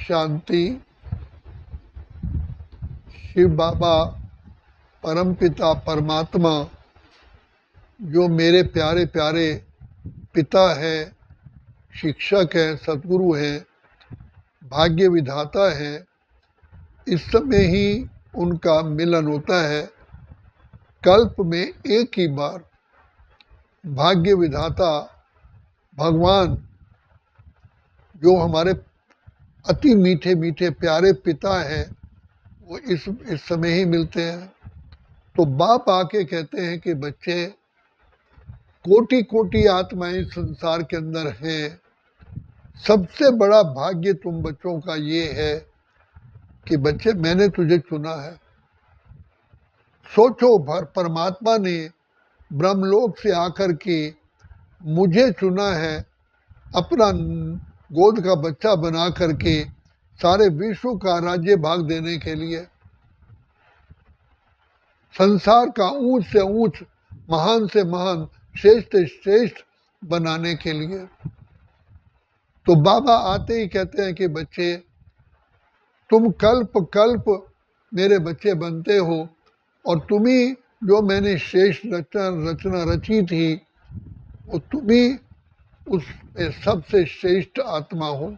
शांति। शिव बाबा परमपिता परमात्मा जो मेरे प्यारे प्यारे पिता है, शिक्षक है, सतगुरु हैं, भाग्य विधाता है, इस समय ही उनका मिलन होता है। कल्प में एक ही बार भाग्य विधाता भगवान जो हमारे अति मीठे मीठे प्यारे पिता हैं, वो इस समय ही मिलते हैं। तो बाप आके कहते हैं कि बच्चे, कोटि कोटि आत्माएं संसार के अंदर हैं, सबसे बड़ा भाग्य तुम बच्चों का ये है कि बच्चे मैंने तुझे चुना है। सोचो, परमात्मा ने ब्रह्मलोक से आकर के मुझे चुना है, अपना गोद का बच्चा बना करके सारे विश्व का राज्य भाग देने के लिए, संसार का ऊंच से ऊंच, महान से महान, श्रेष्ठ से श्रेष्ठ बनाने के लिए। तो बाबा आते ही कहते हैं कि बच्चे, तुम कल्प कल्प मेरे बच्चे बनते हो और तुम्ही जो मैंने श्रेष्ठ रचना रची थी, वो तुम्ही उस सबसे श्रेष्ठ आत्मा हो।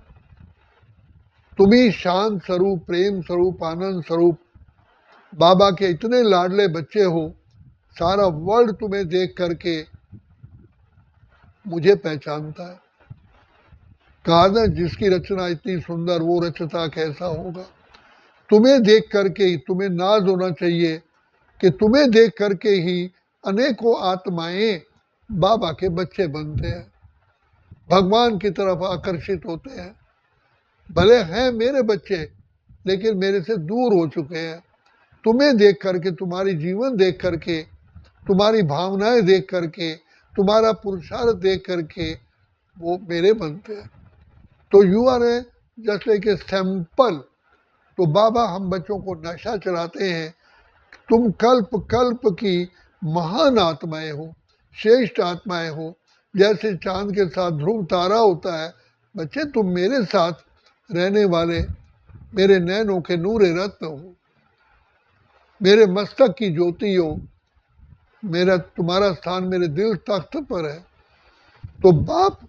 तुम्ही शांत स्वरूप, प्रेम स्वरूप, आनंद स्वरूप, बाबा के इतने लाडले बच्चे हो। सारा वर्ल्ड तुम्हें देख करके मुझे पहचानता है। कहा ना, जिसकी रचना इतनी सुंदर, वो रचता कैसा होगा। तुम्हें देख करके ही तुम्हें नाज होना चाहिए कि तुम्हें देख करके ही अनेकों आत्माएं बाबा के बच्चे बनते हैं, भगवान की तरफ आकर्षित होते हैं। भले हैं मेरे बच्चे, लेकिन मेरे से दूर हो चुके हैं। तुम्हें देख करके, तुम्हारी जीवन देख करके, तुम्हारी भावनाएं देख करके, तुम्हारा पुरुषार्थ देख करके वो मेरे बनते हैं। तो you are a just like a sample. तो बाबा हम बच्चों को नशा चलाते हैं, तुम कल्प कल्प की महान आत्माएं हो, श्रेष्ठ आत्माएं हो। जैसे चांद के साथ ध्रुव तारा होता है, बच्चे तुम मेरे साथ रहने वाले मेरे नैनों के नूरे रत्न हो, मेरे मस्तक की ज्योति हो। मेरा तुम्हारा स्थान मेरे दिल तख्त पर है। तो बाप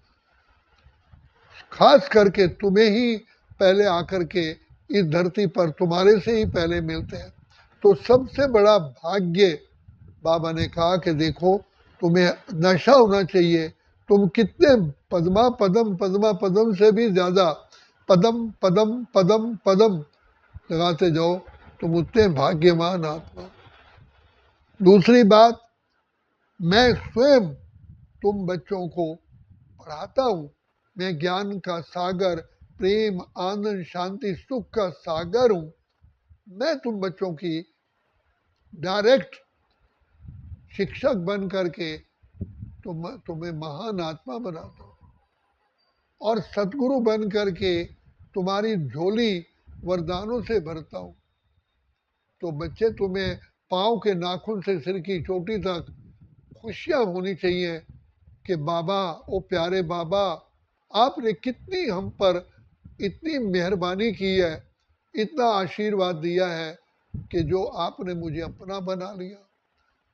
खास करके तुम्हें ही पहले आकर के इस धरती पर तुम्हारे से ही पहले मिलते हैं। तो सबसे बड़ा भाग्य, बाबा ने कहा कि देखो, तुम्हें नशा होना चाहिए। तुम कितने पद्मा पदम से भी ज्यादा पदम पदम पदम पदम लगाते जाओ, तुम उतने भाग्यवान आत्मा। दूसरी बात, मैं स्वयं तुम बच्चों को पढ़ाता हूँ। मैं ज्ञान का सागर, प्रेम, आनंद, शांति, सुख का सागर हूँ। मैं तुम बच्चों की डायरेक्ट शिक्षक बन करके तुम्हें महान आत्मा बनाता हूँ और सतगुरु बन करके तुम्हारी झोली वरदानों से भरता हूँ। तो बच्चे, तुम्हें पाँव के नाखून से सिर की चोटी तक खुशियाँ होनी चाहिए कि बाबा, ओ प्यारे बाबा, आपने कितनी हम पर इतनी मेहरबानी की है, इतना आशीर्वाद दिया है कि जो आपने मुझे अपना बना लिया।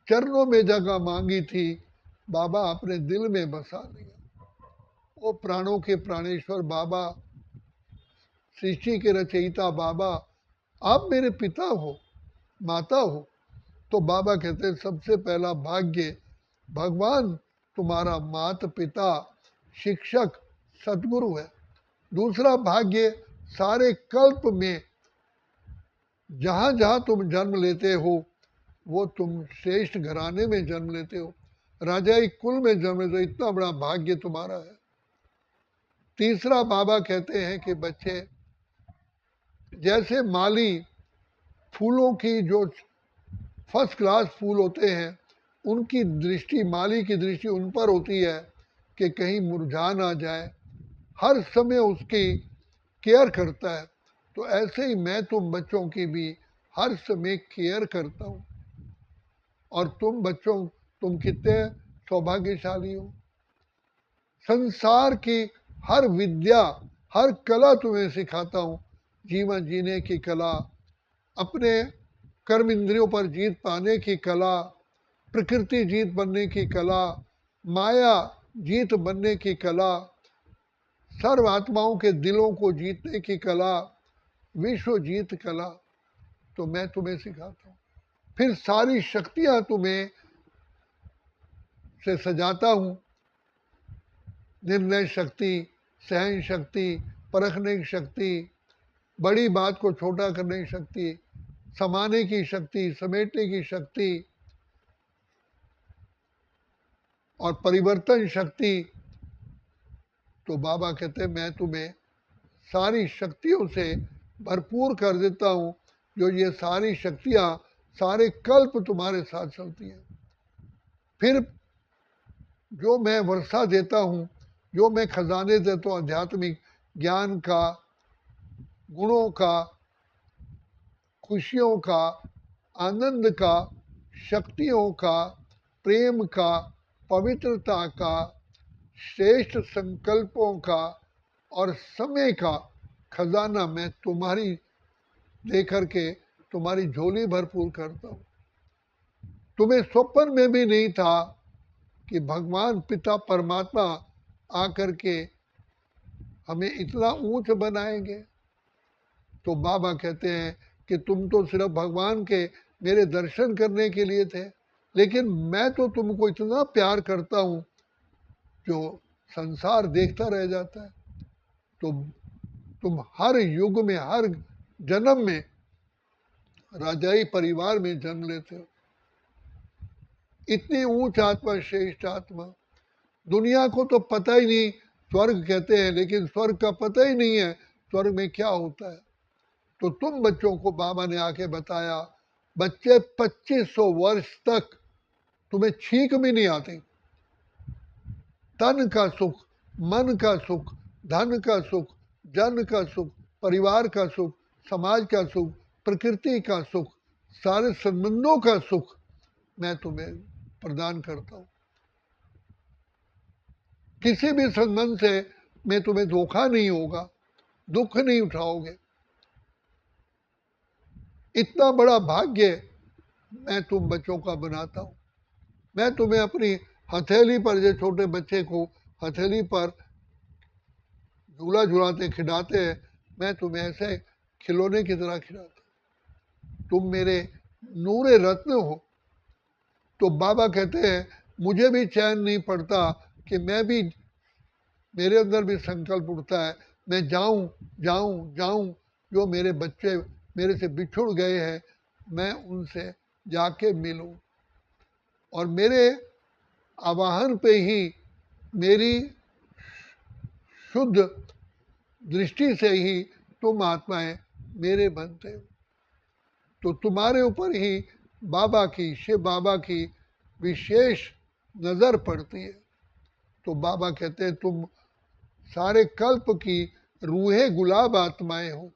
चरणों में जगह मांगी थी, बाबा आपने दिल में बसा लिया। ओ प्राणों के प्राणेश्वर बाबा, सृष्टि के रचयिता बाबा, आप मेरे पिता हो, माता हो। तो बाबा कहते हैं सबसे पहला भाग्य भगवान तुम्हारा माता पिता, शिक्षक, सतगुरु है। दूसरा भाग्य, सारे कल्प में जहाँ जहाँ तुम जन्म लेते हो, वो तुम श्रेष्ठ घराने में जन्म लेते हो, राजाई कुल में जन्म लेते हो। इतना बड़ा भाग्य तुम्हारा है। तीसरा बाबा कहते हैं कि बच्चे, जैसे माली फूलों की, जो फर्स्ट क्लास फूल होते हैं, उनकी दृष्टि, माली की दृष्टि उन पर होती है कि कहीं मुरझा ना जाए, हर समय उसकी केयर करता है। तो ऐसे ही मैं तुम बच्चों की भी हर समय केयर करता हूँ। और तुम बच्चों, तुम कितने सौभाग्यशाली हो। संसार की हर विद्या, हर कला तुम्हें सिखाता हूँ। जीवन जीने की कला, अपने कर्म इंद्रियों पर जीत पाने की कला, प्रकृति जीत बनने की कला, माया जीत बनने की कला, सर्व आत्माओं के दिलों को जीतने की कला, विश्व जीत कला, तो मैं तुम्हें सिखाता हूँ। फिर सारी शक्तियां तुम्हें से सजाता हूँ, निर्णय शक्ति, सहन शक्ति, परखने की शक्ति, बड़ी बात को छोटा करने की शक्ति, समाने की शक्ति, समेटने की शक्ति और परिवर्तन शक्ति। तो बाबा कहते हैं मैं तुम्हें सारी शक्तियों से भरपूर कर देता हूँ, जो ये सारी शक्तियाँ सारे कल्प तुम्हारे साथ चलती हैं। फिर जो मैं वर्षा देता हूँ, जो मैं खजाने देता हूँ आध्यात्मिक ज्ञान का, गुणों का, खुशियों का, आनंद का, शक्तियों का, प्रेम का, पवित्रता का, श्रेष्ठ संकल्पों का और समय का खजाना मैं तुम्हारी दे करके तुम्हारी झोली भरपूर करता हूँ। तुम्हें स्वप्न में भी नहीं था कि भगवान पिता परमात्मा आकर के हमें इतना ऊंच बनाएंगे। तो बाबा कहते हैं कि तुम तो सिर्फ भगवान के मेरे दर्शन करने के लिए थे, लेकिन मैं तो तुमको इतना प्यार करता हूँ जो संसार देखता रह जाता है। तो तुम हर युग में, हर जन्म में राजाई परिवार में जन्म लेते हो। इतनी ऊंच आत्मा, श्रेष्ठ आत्मा, दुनिया को तो पता ही नहीं, स्वर्ग कहते हैं लेकिन स्वर्ग का पता ही नहीं है स्वर्ग में क्या होता है। तो तुम बच्चों को बाबा ने आके बताया, बच्चे 2500 वर्ष तक तुम्हें छींक भी नहीं आती। तन का सुख, मन का सुख, धन का सुख, जन का सुख, परिवार का सुख, समाज का सुख, प्रकृति का सुख, सारे संबंधों का सुख मैं तुम्हें प्रदान करता हूँ। किसी भी संबंध से मैं तुम्हें धोखा नहीं होगा, दुख नहीं उठाओगे। इतना बड़ा भाग्य मैं तुम बच्चों का बनाता हूँ। मैं तुम्हें अपनी हथेली पर, जो छोटे बच्चे को हथेली पर झूला झुलाते खिलाते हैं, मैं तुम्हें ऐसे खिलौने की तरह खिलाता हूँ। तुम मेरे नूरे रत्न हो। तो बाबा कहते हैं मुझे भी चैन नहीं पड़ता कि मैं भी, मेरे अंदर भी संकल्प उठता है मैं जाऊं जाऊं जाऊं, जो मेरे बच्चे मेरे से बिछुड़ गए हैं मैं उनसे जाके मिलूं। और मेरे आवाहन पे ही, मेरी शुद्ध दृष्टि से ही तुम आत्माएं मेरे बनते हो। तो तुम्हारे ऊपर ही बाबा की, शिव बाबा की विशेष नज़र पड़ती है। तो बाबा कहते हैं तुम सारे कल्प की रूहे गुलाब आत्माएं हो,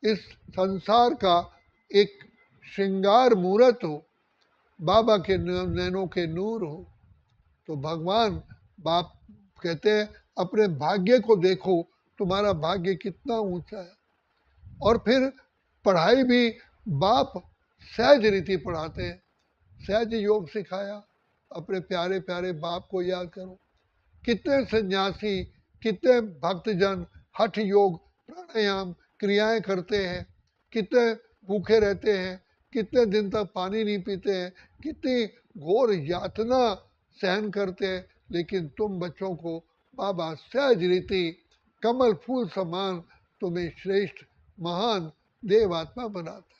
इस संसार का एक श्रृंगार मूर्त हो, बाबा के नैनों के नूर हो। तो भगवान बाप कहते हैं अपने भाग्य को देखो, तुम्हारा भाग्य कितना ऊंचा है। और फिर पढ़ाई भी बाप सहज रीति पढ़ाते हैं, सहज योग सिखाया। अपने प्यारे प्यारे बाप को याद करो। कितने सन्यासी, कितने भक्तजन हठ योग, प्राणायाम, क्रियाएं करते हैं, कितने भूखे रहते हैं, कितने दिन तक पानी नहीं पीते हैं, कितनी घोर यातना सहन करते हैं, लेकिन तुम बच्चों को बाबा सहज रीति कमल फूल समान तुम्हें श्रेष्ठ महान देव आत्मा बनाते हैं।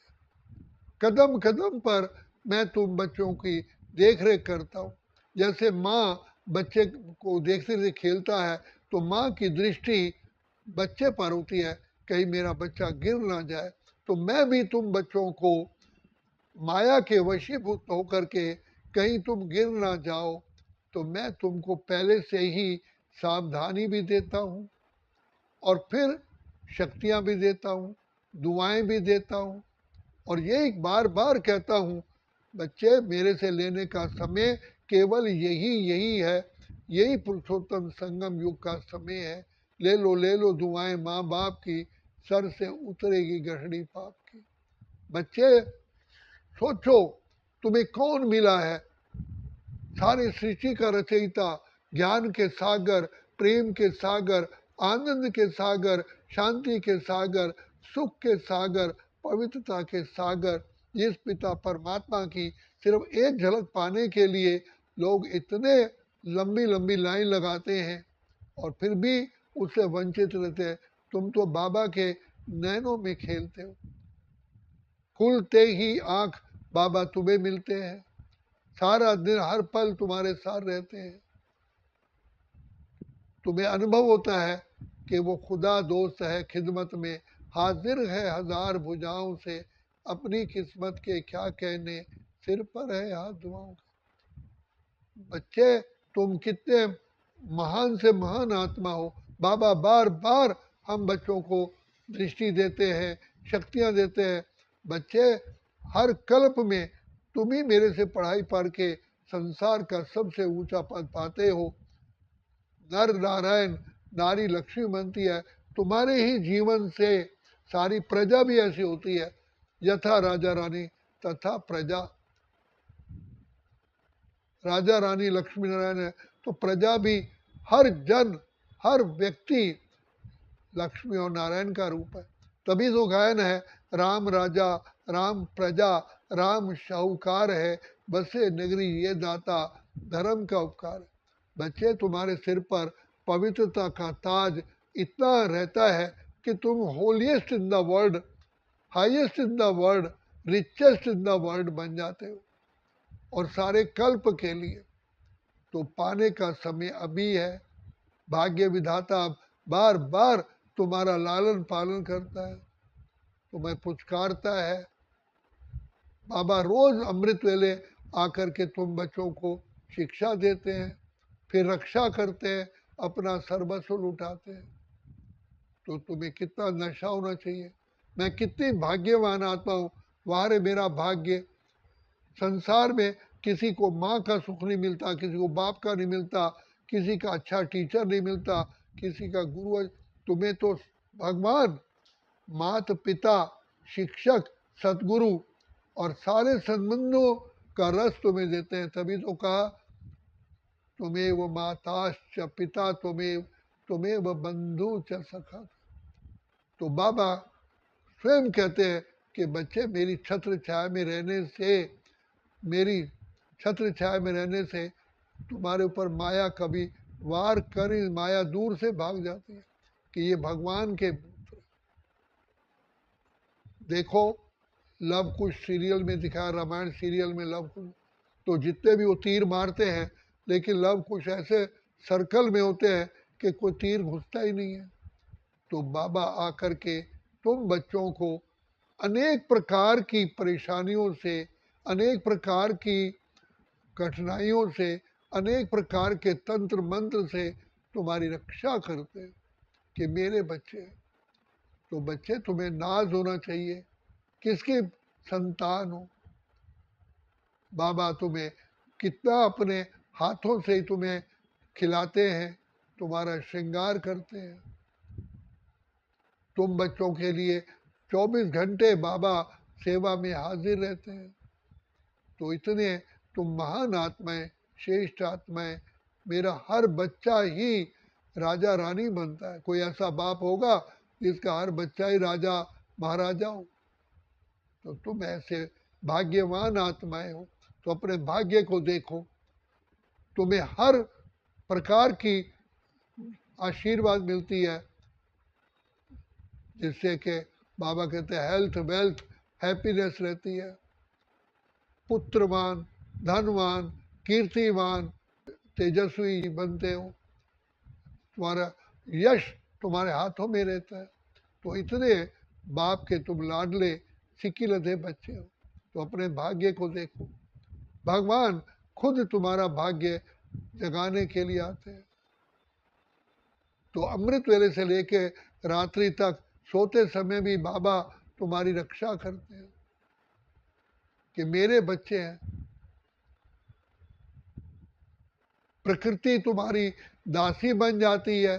कदम कदम पर मैं तुम बच्चों की देख रेख करता हूँ। जैसे माँ बच्चे को देखते देखते खेलता है, तो माँ की दृष्टि बच्चे पर होती है, कहीं मेरा बच्चा गिर ना जाए। तो मैं भी तुम बच्चों को माया के वशीभूत होकर के कहीं तुम गिर ना जाओ, तो मैं तुमको पहले से ही सावधानी भी देता हूँ और फिर शक्तियाँ भी देता हूँ, दुआएं भी देता हूँ। और यही बार बार कहता हूँ, बच्चे मेरे से लेने का समय केवल यही है, यही पुरुषोत्तम संगम युग का समय है। ले लो दुआएं माँ बाप की, सर से उतरेगी गठड़ी पाप की। बच्चे सोचो तुम्हें कौन मिला है, सारी सृष्टि का रचयिता, ज्ञान के सागर, प्रेम के सागर, आनंद के सागर, शांति के सागर, सुख के सागर, पवित्रता के सागर, जिस पिता परमात्मा की सिर्फ एक झलक पाने के लिए लोग इतने लंबी लंबी लाइन लगाते हैं और फिर भी उससे वंचित रहते हैं। तुम तो बाबा के नैनों में खेलते हो, खुलते ही आंख बाबा तुम्हें मिलते हैं, सारा दिन हर पल तुम्हारे साथ रहते हैं। तुम्हें अनुभव होता है कि वो खुदा दोस्त है, खिदमत में हाजिर है हजार भुजाओं से, अपनी किस्मत के क्या कहने, सिर पर है हाथ दुआओं का। बच्चे तुम कितने महान से महान आत्मा हो। बाबा बार बार हम बच्चों को दृष्टि देते हैं, शक्तियाँ देते हैं। बच्चे हर कल्प में तुम ही मेरे से पढ़ाई पढ़ के संसार का सबसे ऊंचा पद पाते हो। नर नारायण नारी लक्ष्मी बनती है, तुम्हारे ही जीवन से सारी प्रजा भी ऐसी होती है। यथा राजा रानी तथा प्रजा, राजा रानी लक्ष्मी नारायण है तो प्रजा भी, हर जन हर व्यक्ति लक्ष्मी और नारायण का रूप है। तभी तो गायन है, राम राजा राम प्रजा राम शाहूकार है, बसे नगरी ये दाता धर्म का उपकार है। बच्चे तुम्हारे सिर पर पवित्रता का ताज इतना रहता है कि तुम holiest in the world, highest in the world, richest in the world बन जाते हो, और सारे कल्प के लिए। तो पाने का समय अभी है। भाग्य विधाता बार बार तुम्हारा लालन पालन करता है, तुम्हें पुचकारता है। बाबा रोज अमृत वेले आकर के तुम बच्चों को शिक्षा देते हैं, फिर रक्षा करते हैं, अपना सर्वस्व लुटाते हैं। तो तुम्हें कितना नशा होना चाहिए। मैं कितनी भाग्यवान आत्मा हूँ, वारे मेरा भाग्य। संसार में किसी को माँ का सुख नहीं मिलता, किसी को बाप का नहीं मिलता, किसी का अच्छा टीचर नहीं मिलता, किसी का गुरु। तुम्हें तो भगवान, माता पिता, शिक्षक, सतगुरु और सारे संबंधों का रस तुम्हें देते हैं। तभी तो कहा तुम्हें वो माताश्च पिता तुम्हें वो बंधु च सखा। तो बाबा स्वयं कहते हैं कि बच्चे मेरी छत्र छाया में रहने से, मेरी छत्र छाया में रहने से तुम्हारे ऊपर माया कभी वार कर, माया दूर से भाग जाती है कि ये भगवान के पुत्र। देखो लव कुश सीरियल में दिखाया, रामायण सीरियल में लव कुश, तो जितने भी वो तीर मारते हैं, लेकिन लव कुश ऐसे सर्कल में होते हैं कि कोई तीर घुसता ही नहीं है। तो बाबा आकर के तुम बच्चों को अनेक प्रकार की परेशानियों से, अनेक प्रकार की कठिनाइयों से, अनेक प्रकार के तंत्र मंत्र से तुम्हारी रक्षा करते हैं कि मेरे बच्चे। तो बच्चे तुम्हें नाज होना चाहिए, किसकी संतान हो। बाबा तुम्हें कितना अपने हाथों से ही तुम्हें खिलाते हैं, तुम्हारा श्रृंगार करते हैं। तुम बच्चों के लिए 24 घंटे बाबा सेवा में हाजिर रहते हैं। तो इतने तुम महान आत्माएं, श्रेष्ठ आत्माएं। मेरा हर बच्चा ही राजा रानी बनता है। कोई ऐसा बाप होगा जिसका हर बच्चा ही राजा महाराजा हो? तो तुम ऐसे भाग्यवान आत्माएं हो। तो अपने भाग्य को देखो, तुम्हें हर प्रकार की आशीर्वाद मिलती है, जिससे कि बाबा कहते हैं हेल्थ वेल्थ हैप्पीनेस रहती है। पुत्रवान, धनवान, कीर्तिवान, तेजस्वी बनते हो, तुम्हारा यश तुम्हारे हाथों में रहता है। तो इतने बाप के तुम लाडले सिकिलधे बच्चे हो। तो अपने भाग्य को देखो, भगवान खुद तुम्हारा भाग्य जगाने के लिए आते हैं। तो अमृत वेले से लेके रात्रि तक सोते समय भी बाबा तुम्हारी रक्षा करते हैं कि मेरे बच्चे हैं। प्रकृति तुम्हारी दासी बन जाती है।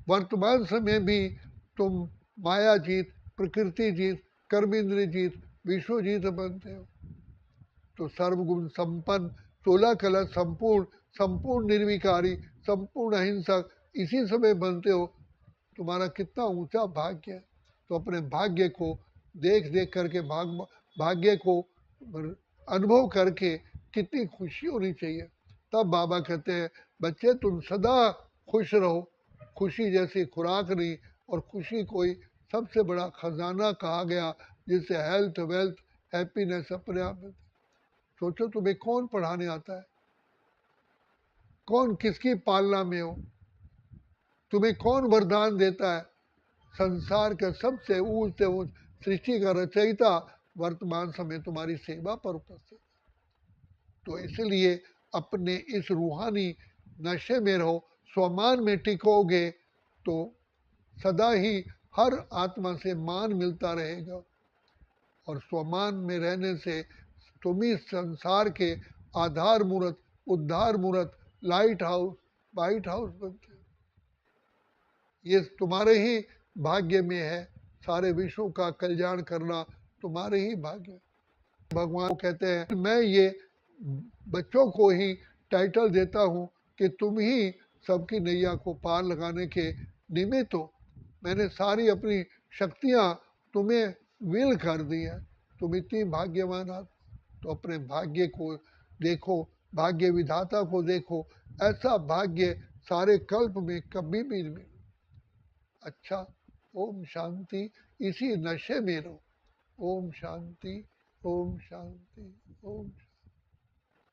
वर्तमान समय भी तुम माया जीत, प्रकृति जीत, कर्म इंद्रिय जीत, विश्व जीत बनते हो। तो सर्वगुण संपन्न, 16 कला संपूर्ण, संपूर्ण निर्विकारी, संपूर्ण अहिंसक इसी समय बनते हो। तुम्हारा कितना ऊंचा भाग्य है। तो अपने भाग्य को देख देख करके भाग्य को अनुभव करके कितनी खुशी होनी चाहिए। तब बाबा कहते हैं बच्चे तुम सदा खुश रहो। खुशी जैसी खुराक नहीं, और खुशी कोई सबसे बड़ा खजाना कहा गया, जिससे हेल्थ वेल्थ हैप्पीनेस अपने आप में। सोचो तुम्हें कौन पढ़ाने आता है, कौन किसकी पालना में हो, तुम्हें कौन वरदान देता है। संसार के सबसे ऊंच से ऊंच सृष्टि का रचयिता वर्तमान समय तुम्हारी सेवा पर उपस्थित। तो इसलिए अपने इस रूहानी नशे में रहो। स्वमान में टिकोगे तो सदा ही हर आत्मा से मान मिलता रहेगा, और स्वमान में रहने से तुम ही संसार के आधार मूर्त, उद्धार मूर्त, लाइट हाउस, वाइट हाउस बनते हो। ये तुम्हारे ही भाग्य में है। सारे विश्व का कल्याण करना तुम्हारे ही भाग्य। भगवान कहते हैं मैं ये बच्चों को ही टाइटल देता हूँ कि तुम ही सबकी नैया को पार लगाने के निमित्त हो। मैंने सारी अपनी शक्तियाँ तुम्हें विल कर दी है। तुम इतनी भाग्यवान आदमी। तो अपने भाग्य को देखो, भाग्य विधाता को देखो। ऐसा भाग्य सारे कल्प में कभी भी नहीं मिला। अच्छा, ओम शांति। इसी नशे में रहो। ओम शांति, ओम शांति, ओम शांति।